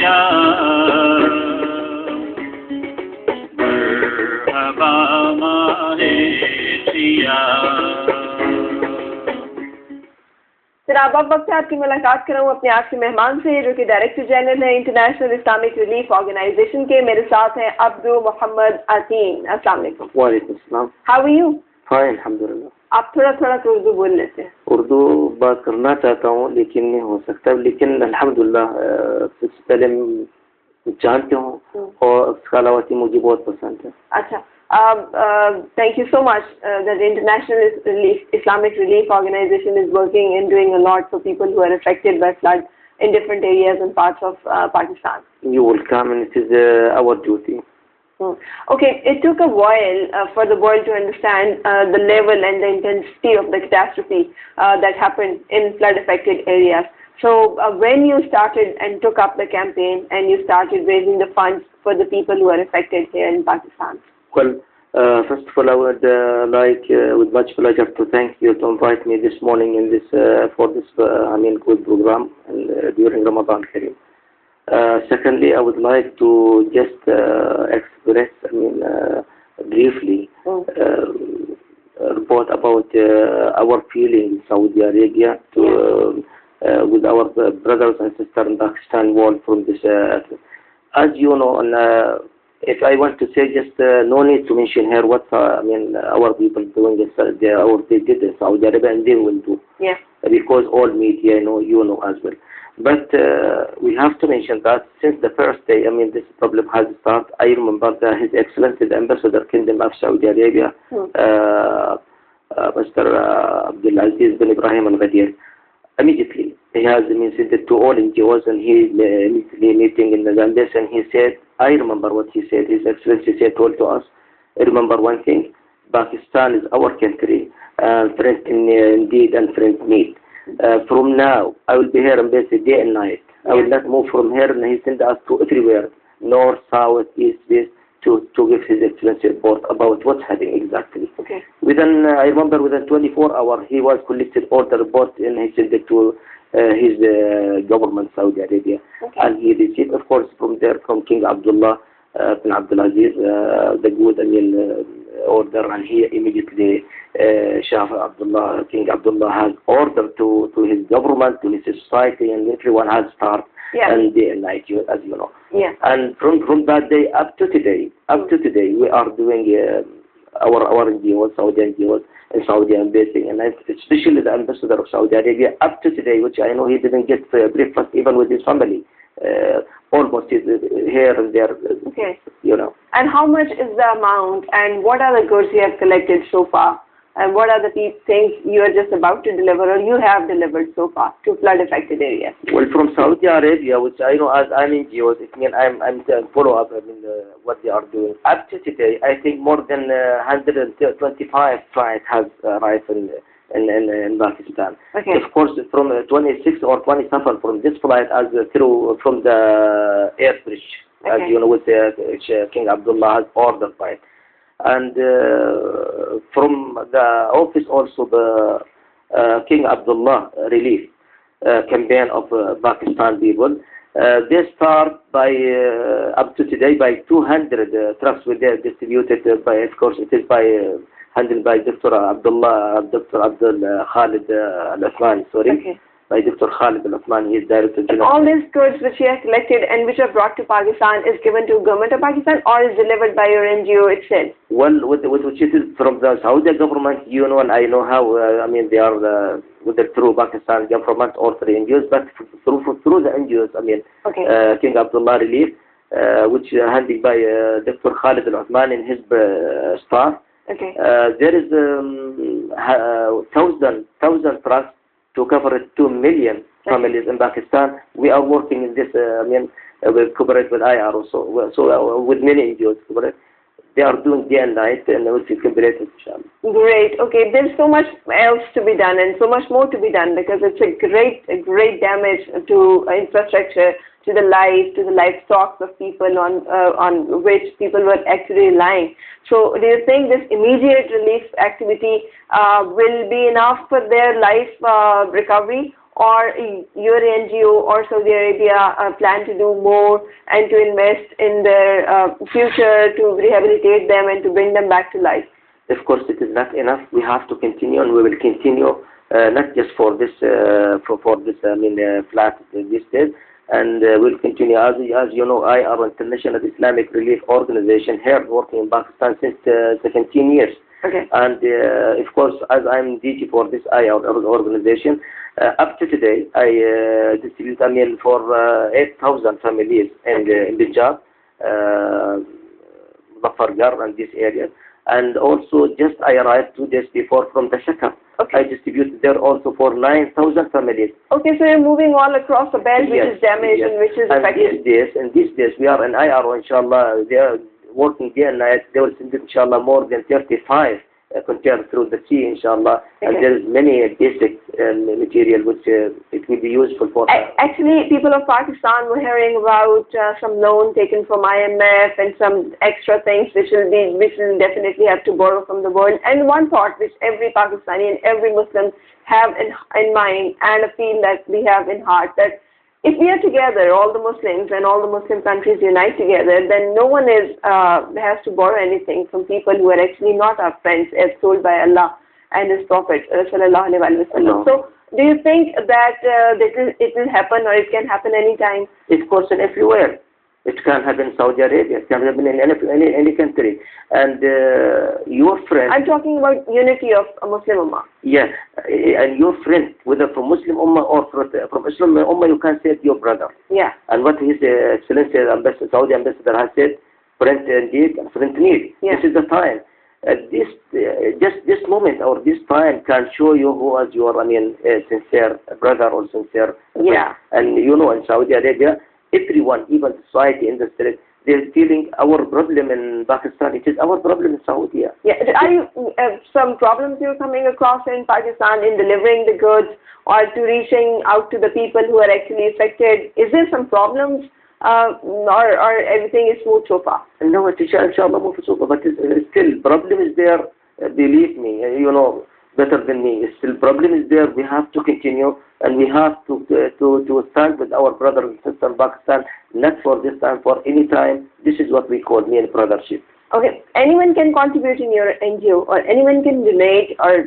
जनाब अब वक्त है आपकी मुलाकात कराऊँ अपने आज के मेहमान से जो कि डायरेक्टर जनरल है इंटरनेशनल इस्लामिक रिलीफ ऑर्गेनाइजेशन के। मेरे साथ हैं अब्दु, मोहम्मद, अतीन। अस्सलाम वालेकुम। वालेकुम सलाम। How are you? फाइन अल्हम्दुलिल्लाह। आप थोड़ा थोड़ा तो उर्दू बोल लेते हैं? उर्दू बात करना चाहता हूँ लेकिन नहीं हो सकता, लेकिन अल्हम्दुलिल्लाह सबसे पहले जानते हूँ और उसके अलावा मुझे बहुत पसंद है। अच्छा, thank you so much that the International Islamic Relief Organization is working and doing a lot for people who are affected by flood in different areas and parts of Pakistan. You will come and it is our duty. Okay, it took a while for the world to understand the level and the intensity of the catastrophe that happened in flood affected areas. So when you started and took up the campaign and you started raising the funds for the people who are affected here in Pakistan? Well, first of all, I would like, with much pleasure, to thank you to invite me this morning in this for this good program and during Ramadan Kareem. Secondly, I would like to just express, briefly, report about our feelings in Saudi Arabia with our brothers and sisters in Pakistan involved from this. As you know, if I want to say, just no need to mention here what our people doing this, they did in Saudi Arabia and they will do. Yeah. Because all media you know as well. But we have to mention that since the first day, this problem has started. I remember that His Excellency the Ambassador Kingdom of Saudi Arabia, Mr. Abdulaziz bin Ibrahim Al-Ghadir, immediately he has sent it to all NGOs, and he immediately meeting in the embassy, and he said, I remember what he said. His Excellency told to us, remember one thing, Pakistan is our country, friend indeed and friend meet. From now, I will be here in embassy day and night. I will not move from here, and he sent us to everywhere, north, south, east, west, to give His Excellency report about what's happening exactly. Okay. I remember within 24 hours, he was collected all the reports and he sent it to his government, Saudi Arabia. Okay. And he received, of course, from there, from King Abdullah bin Abdulaziz, the good order, and he immediately, Shah Abdullah, King Abdullah has ordered to his government, to his society, and everyone has started. Yeah. And day and night, as you know. Yeah. And from that day up to today, we are doing our NGOs, Saudi NGOs, and Saudi embassy, and especially the ambassador of Saudi Arabia up to today, which I know he didn't get breakfast even with his family. Almost here and there. Okay. And how much is the amount, and what are the goods you have collected so far? And what are the things you are just about to deliver or you have delivered so far to flood-affected areas? Well, from Saudi Arabia, which I know as I'm NGOs, I'm follow up what they are doing. Up to today, I think more than 125 flights has arrived in Pakistan. Okay. Of course, from 26 or 27 from this flight from the air bridge, as you know, with King Abdullah has ordered by it. And from the office also the King Abdullah Relief campaign of Pakistan people, they start by up to today by 200 trucks with they distributed by, of course, it is by handled by Dr. Abdul Khalid Al-Uthmani, Okay. By Dr. Khalid Al-Uthmani, he is Director General. All these goods which you have collected and which are brought to Pakistan is given to government of Pakistan or is delivered by your NGO itself? Well, which is from the Saudi government, and I know how, they are through Pakistan government or through NGOs, but through the NGOs, Okay. King Abdullah Relief, which handled by Dr. Khalid Al-Uthmani and his staff. Okay. There is 1,000 trucks to cover 2 million families in Pakistan. We are working in this, we cooperate with IR also, with many NGOs. They are doing day and night, and we will cooperate with them. Great. Okay, there's so much else to be done and so much more to be done because it's a great damage to infrastructure, to the livestock of people on which people were actually relying. So do you think this immediate relief activity will be enough for their life recovery, or your NGO or Saudi Arabia plan to do more and to invest in their future to rehabilitate them and to bring them back to life? Of course, it is not enough. We have to continue, and we will continue, not just for this, flat this days, and we'll continue. As you know, I am an international Islamic relief organization here working in Pakistan since 17 years. Okay. And of course, as I'm DG for this organization, up to today, I distribute for 8,000 families in Punjab, Muzaffargarh, and this area. And also, just I arrived 2 days before from the Shakar. Okay. I distributed there also for 9,000 families. Okay, so you're moving all across the belt, which is damaged and which is affected. These days, we are in IRO, inshallah. They are working day and night. They will send, inshallah, more than 35 containers through the sea, inshallah. Okay. And there is many basic material which it will be useful for. Actually, people of Pakistan were hearing about some loan taken from IMF and some extra things which will definitely have to borrow from the world. And one thought which every Pakistani and every Muslim have in mind and a feel that we have in heart, that if we are together, all the Muslims and all the Muslim countries unite together, then no one has to borrow anything from people who are actually not our friends, as told by Allah and His Prophet sallallahu alaihi wasallam. So, do you think that it will happen, or it can happen anytime? Of course, and everywhere. It can happen in Saudi Arabia. It can happen in any country. And your friend. I'm talking about unity of a Muslim Ummah. Yeah, and your friend, whether from Muslim Ummah or from Islam Ummah, you can say it your brother. Yeah. And what His Excellency Saudi Ambassador has said, friend indeed, friend need. Yeah. This is the time. This moment or this time can show you who is your, sincere brother or sincere friend. Yeah. And you know, in Saudi Arabia, everyone, even society in the street, they're feeling our problem in Pakistan. It is our problem in Saudi. Yeah. Are you some problems you're coming across in Pakistan in delivering the goods or to reaching out to the people who are actually affected? Is there some problems, or everything is smooth so far? No, inshallah, but still problem is there. Believe me, you know better than me. Still problem is there. We have to continue, and we have to stand with our brothers and sisters in Pakistan, not for this time, for any time. This is what we call mean brothership. Okay. Anyone can contribute in your NGO, or anyone can donate, or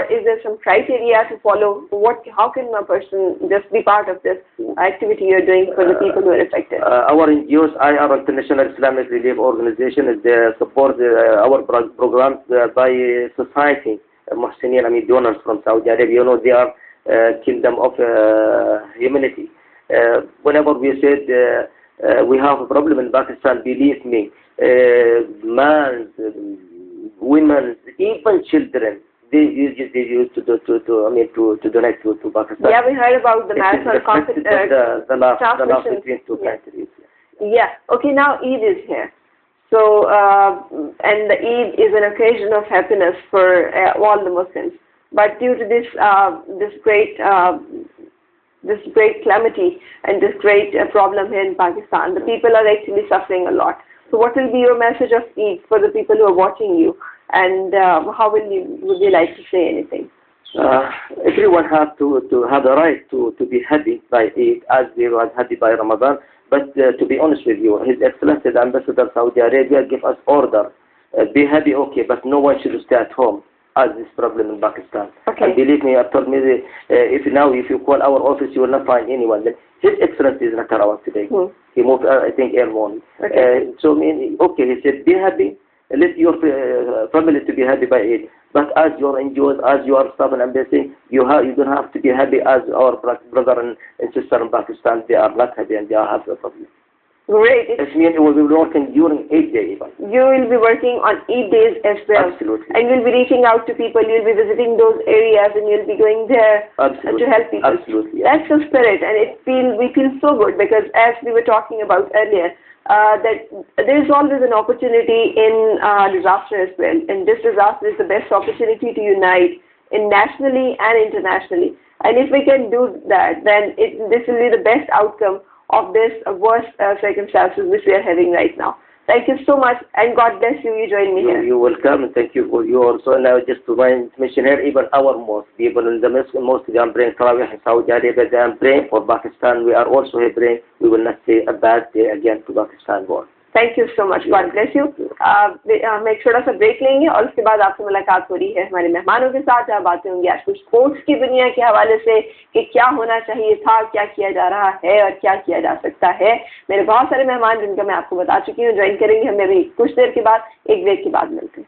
is there some criteria to follow? How can a person just be part of this activity you're doing for the people who are affected? Our NGOs, our International Islamic Relief Organization, is support our programs by society. Muhsinin, donors from Saudi Arabia. You know, they are kingdom of humanity. Whenever we said we have a problem in Pakistan, believe me, men, women, even children, they used to donate to Pakistan. Yeah, we heard about the marathon the last between two countries. Yeah. Okay. Now Eid is here. So, and the Eid is an occasion of happiness for all the Muslims. But due to this great calamity and this great problem here in Pakistan, the people are actually suffering a lot. So, what will be your message of Eid for the people who are watching you, and how would you like to say anything? Everyone has to have the right to be happy by Eid, as we were happy by Ramadan. But to be honest with you, His Excellency the Ambassador Saudi Arabia gave us order. Be happy, okay, but no one should stay at home, as this problem in Pakistan. Okay. And believe me, after me, if you call our office, you will not find anyone. His Excellency is not around today. He moved, I think, early. Okay. Okay, he said, be happy. Let your family to be happy by it. But as your NGOs, as your staff and embassy, you don't have to be happy as our brother and sister in Pakistan. They are not happy and they are having a problem. Great. It means we will be working during 8 days even. You will be working on 8 days as well. Absolutely. And you'll be reaching out to people, you'll be visiting those areas, and you'll be going there to help people. Absolutely. That's the spirit, and we feel so good, because as we were talking about earlier, that there is always an opportunity in disaster as well. And this disaster is the best opportunity to unite nationally and internationally. And if we can do that, then this will be the best outcome of this worst circumstances which we are having right now. Thank you so much, and God bless you. You joined me here. You're welcome, and thank you for you also. And now just to mention here, even our mosque, people in the mosque, they are praying Tarawih in Saudi Arabia, they are praying for Pakistan. We are also here praying. We will not say a bad day again to Pakistan war. Thank you so much. God bless you. मैं एक छोटा सा break लेंगे और उसके बाद आपसे मुलाकात हो रही है हमारे मेहमानों के साथ। जहाँ बातें होंगी आज कुछ स्पोर्ट्स की दुनिया के हवाले से कि क्या होना चाहिए था, क्या किया जा रहा है और क्या किया जा सकता है। मेरे बहुत सारे मेहमान जिनका मैं आपको बता चुकी हूँ ज्वाइन करेंगे हमें अभी कुछ देर के बाद, एक ब्रेक के बाद मिलते हैं।